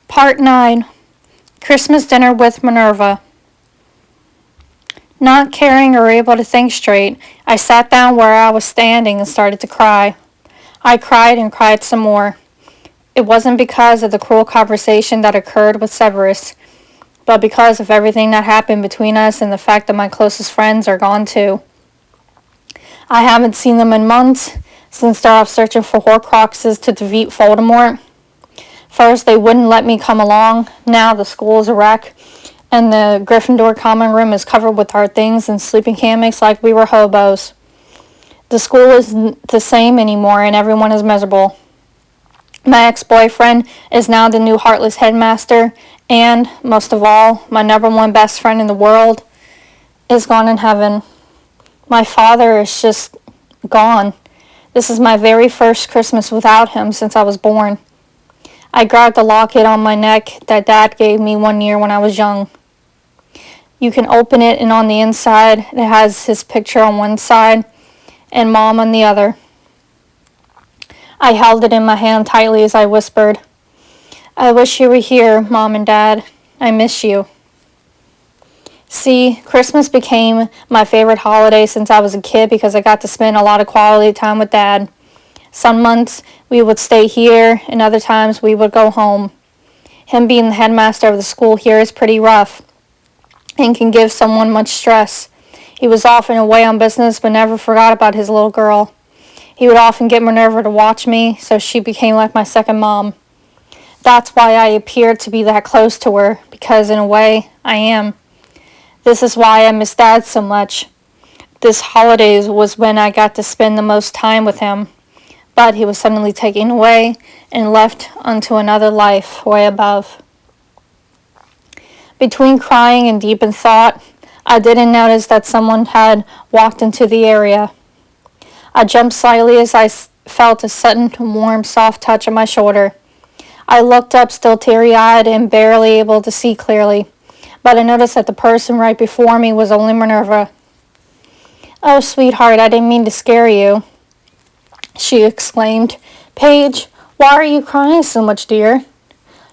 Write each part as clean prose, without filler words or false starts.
Part 9. Christmas Dinner with Minerva. Not caring or able to think straight, I sat down where I was standing and started to cry. I cried and cried some more. It wasn't because of the cruel conversation that occurred with Severus, but because of everything that happened between us and the fact that my closest friends are gone too. I haven't seen them in months, since they're off searching for Horcruxes to defeat Voldemort. First, they wouldn't let me come along. Now the school is a wreck, and the Gryffindor common room is covered with our things and sleeping hammocks like we were hobos. The school isn't the same anymore, and everyone is miserable. My ex-boyfriend is now the new heartless headmaster, and, most of all, my number one best friend in the world is gone in heaven. My father is just gone. This is my very first Christmas without him since I was born. I grabbed the locket on my neck that Dad gave me one year when I was young. You can open it, and on the inside, it has his picture on one side and Mom on the other. I held it in my hand tightly as I whispered, "I wish you were here, Mom and Dad. I miss you." See, Christmas became my favorite holiday since I was a kid because I got to spend a lot of quality time with Dad. Some months we would stay here, and other times we would go home. Him being the headmaster of the school here is pretty rough and can give someone much stress. He was often away on business but never forgot about his little girl. He would often get Minerva to watch me, so she became like my second mom. That's why I appeared to be that close to her, because in a way, I am. This is why I miss Dad so much. This holidays was when I got to spend the most time with him, but he was suddenly taken away and left unto another life way above. Between crying and deep in thought, I didn't notice that someone had walked into the area. I jumped slightly as I felt a sudden warm, soft touch on my shoulder. I looked up, still teary-eyed and barely able to see clearly, but I noticed that the person right before me was only Minerva. "Oh, sweetheart, I didn't mean to scare you," she exclaimed. "Paige, why are you crying so much, dear?"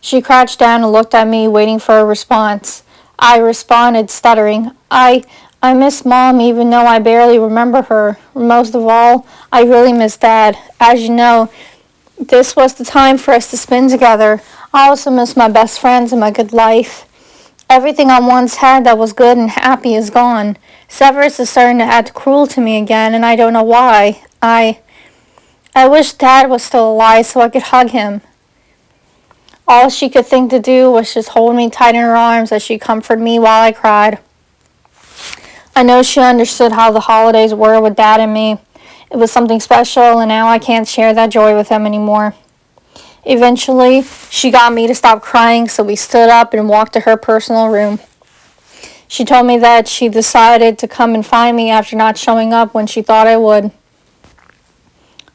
She crouched down and looked at me, waiting for a response. I responded, stuttering, I miss Mom, even though I barely remember her. Most of all, I really miss Dad. As you know, this was the time for us to spend together. I also miss my best friends and my good life. Everything I once had that was good and happy is gone. Severus is starting to act cruel to me again, and I don't know why. I wish Dad was still alive so I could hug him. All she could think to do was just hold me tight in her arms as she comforted me while I cried. I know she understood how the holidays were with Dad and me. It was something special, and now I can't share that joy with him anymore. Eventually, she got me to stop crying, so we stood up and walked to her personal room. She told me that she decided to come and find me after not showing up when she thought I would.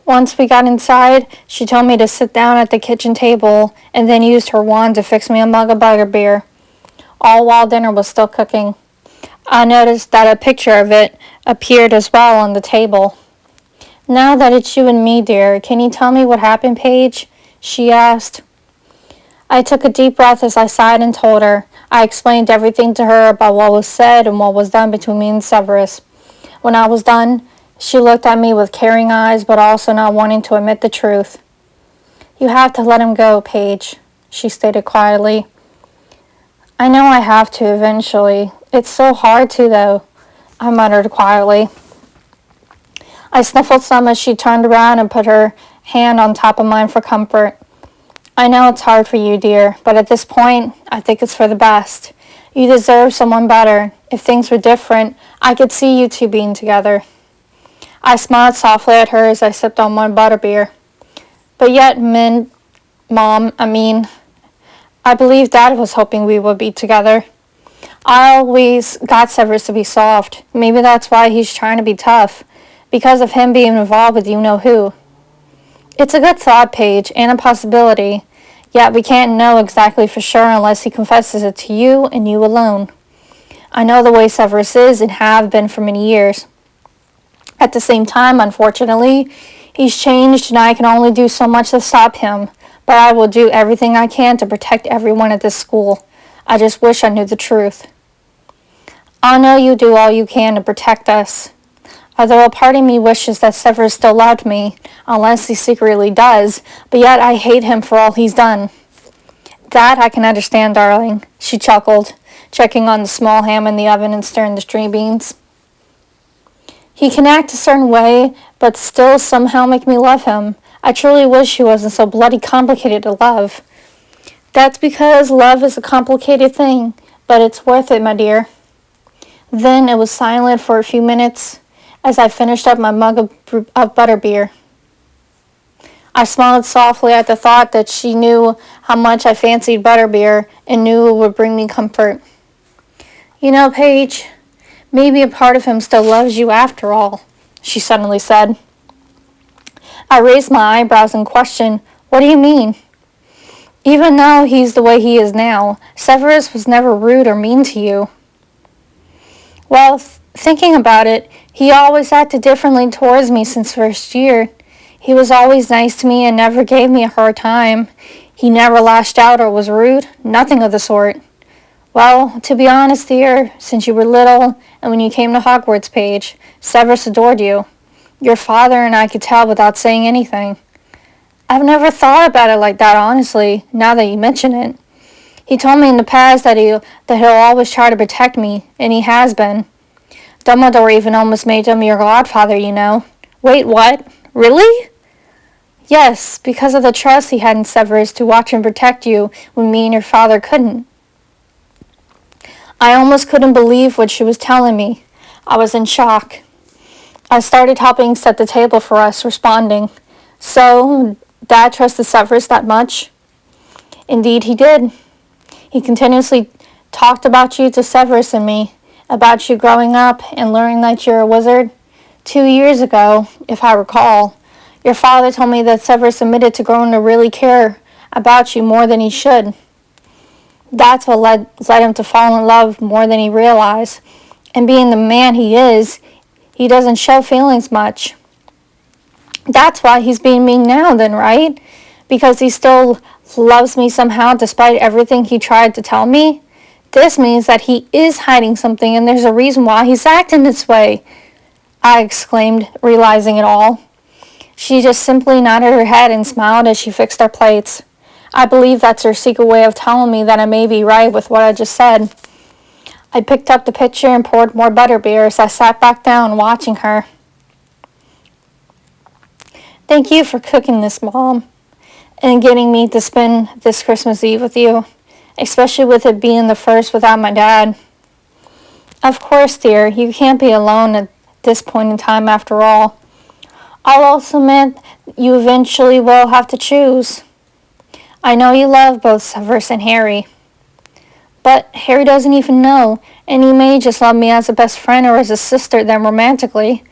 Once we got inside, she told me to sit down at the kitchen table and then used her wand to fix me a mug of butterbeer, all while dinner was still cooking. I noticed that a picture of it appeared as well on the table. "Now that it's you and me, dear, can you tell me what happened, Paige?" she asked. I took a deep breath as I sighed and told her. I explained everything to her about what was said and what was done between me and Severus. When I was done, she looked at me with caring eyes, but also not wanting to admit the truth. "You have to let him go, Paige," she stated quietly. "I know I have to eventually. It's so hard to, though," I muttered quietly. I sniffled some as she turned around and put her hand on top of mine for comfort. "I know it's hard for you, dear, but at this point, I think it's for the best. You deserve someone better. If things were different, I could see you two being together." I smiled softly at her as I sipped on my butterbeer. "But yet, Mom, I believe Dad was hoping we would be together. I always got Severus to be soft. Maybe that's why he's trying to be tough, because of him being involved with you-know-who. It's a good thought, Paige, and a possibility, yet we can't know exactly for sure unless he confesses it to you and you alone. I know the way Severus is and have been for many years. At the same time, unfortunately, he's changed and I can only do so much to stop him, but I will do everything I can to protect everyone at this school. I just wish I knew the truth. I know you do all you can to protect us. Although a part of me wishes that Severus still loved me, unless he secretly does, but yet I hate him for all he's done. That I can understand, darling, she chuckled, checking on the small ham in the oven and stirring the string beans. He can act a certain way, but still somehow make me love him. I truly wish he wasn't so bloody complicated to love. That's because love is a complicated thing, but it's worth it, my dear. Then it was silent for a few minutes as I finished up my mug of butterbeer. I smiled softly at the thought that she knew how much I fancied butterbeer and knew it would bring me comfort. You know, Paige, maybe a part of him still loves you after all, she suddenly said. I raised my eyebrows in question. What do you mean? Even though he's the way he is now, Severus was never rude or mean to you. Well, thinking about it, he always acted differently towards me since first year. He was always nice to me and never gave me a hard time. He never lashed out or was rude, nothing of the sort. Well, to be honest, dear, since you were little and when you came to Hogwarts, Paige, Severus adored you. Your father and I could tell without saying anything. I've never thought about it like that, honestly, now that you mention it. He told me in the past that he'll always try to protect me, and he has been. Dumbledore even almost made him your godfather, you know. Wait, what? Really? Yes, because of the trust he had in Severus to watch and protect you when me and your father couldn't. I almost couldn't believe what she was telling me. I was in shock. I started helping set the table for us, responding. So, Dad trusted Severus that much? Indeed he did. He continuously talked about you to Severus and me, about you growing up and learning that you're a wizard. 2 years ago, if I recall, your father told me that Severus admitted to growing to really care about you more than he should. That's what led him to fall in love more than he realized. And being the man he is, he doesn't show feelings much. That's why he's being mean now then, right? Because he still loves me somehow despite everything he tried to tell me? This means that he is hiding something and there's a reason why he's acting this way, I exclaimed, realizing it all. She just simply nodded her head and smiled as she fixed our plates. I believe that's her secret way of telling me that I may be right with what I just said. I picked up the pitcher and poured more butterbeer as I sat back down watching her. Thank you for cooking this, Mom, and getting me to spend this Christmas Eve with you, especially with it being the first without my dad. Of course, dear, you can't be alone at this point in time after all. I'll also admit you eventually will have to choose. I know you love both Severus and Harry. But Harry doesn't even know, and he may just love me as a best friend or as a sister then romantically.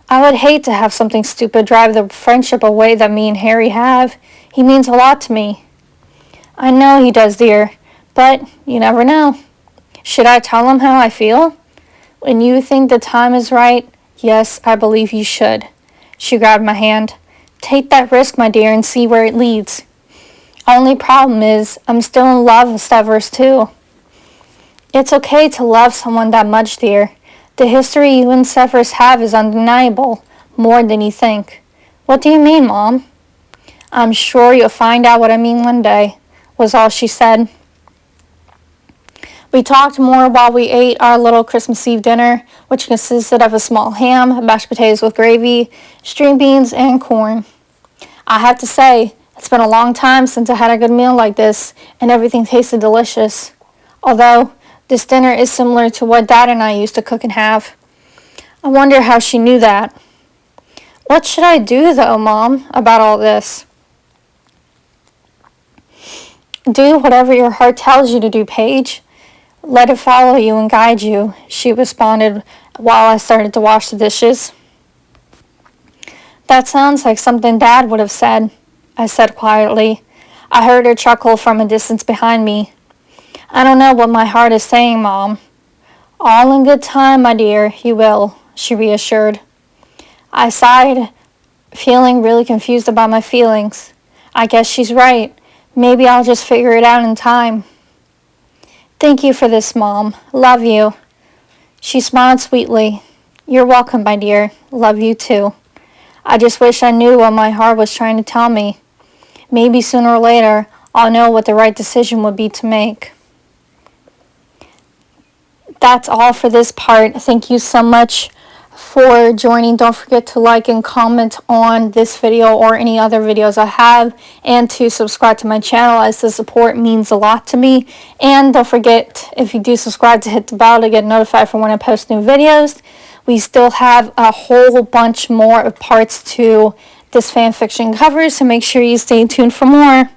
I would hate to have something stupid drive the friendship away that me and Harry have. He means a lot to me. I know he does, dear, but you never know. Should I tell him how I feel? When you think the time is right, yes, I believe you should. She grabbed my hand. Take that risk, my dear, and see where it leads. Only problem is, I'm still in love with Severus too. It's okay to love someone that much, dear. The history you and Severus have is undeniable, more than you think. What do you mean, Mom? I'm sure you'll find out what I mean one day, was all she said. We talked more while we ate our little Christmas Eve dinner, which consisted of a small ham, mashed potatoes with gravy, string beans, and corn. I have to say, it's been a long time since I had a good meal like this, and everything tasted delicious. Although, this dinner is similar to what Dad and I used to cook and have. I wonder how she knew that. What should I do, though, Mom, about all this? Do whatever your heart tells you to do, Paige. Let it follow you and guide you, she responded while I started to wash the dishes. That sounds like something Dad would have said, I said quietly. I heard her chuckle from a distance behind me. I don't know what my heart is saying, Mom. All in good time, my dear, he will, she reassured. I sighed, feeling really confused about my feelings. I guess she's right. Maybe I'll just figure it out in time. Thank you for this, Mom. Love you. She smiled sweetly. You're welcome, my dear. Love you too. I just wish I knew what my heart was trying to tell me. Maybe sooner or later, I'll know what the right decision would be to make. That's all for this part. Thank you so much for joining. Don't forget to like and comment on this video or any other videos I have, and to subscribe to my channel, as the support means a lot to me. And don't forget, if you do subscribe, to hit the bell to get notified for when I post new videos. We still have a whole bunch more of parts to this fanfiction cover, so make sure you stay tuned for more.